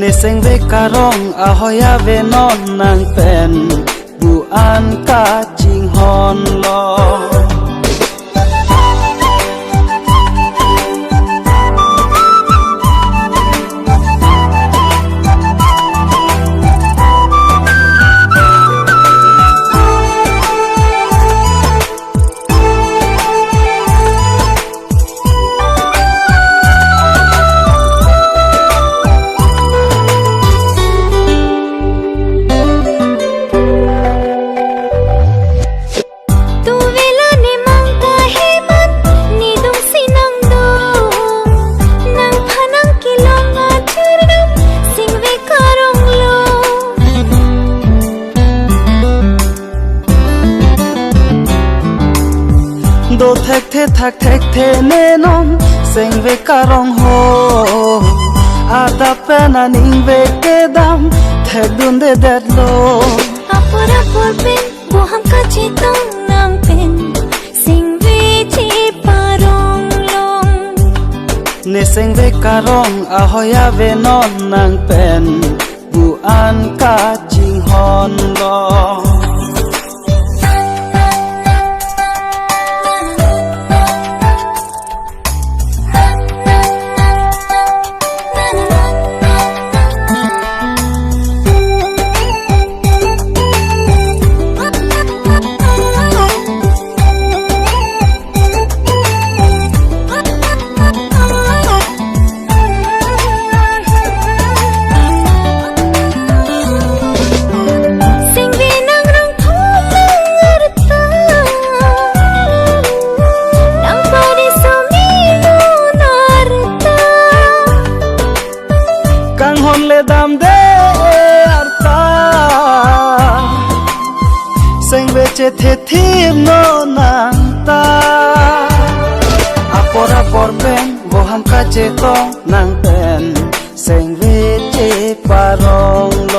Niseng ve karong ahoya ve non nang pen bu an ka ching hon lo do thak the ne non seng ve karong ho ada pena ning ve ke dam thak dun de dat lo apura por pen bo ham ka che tong nang pen sing ve che parong long ne seng ve karong ahoya ve non nang pen bu an ka ching hon lo le dam de arta seng ve che the thim no nang ta apora por pen bo ham ka che to nang pen seng ve che parong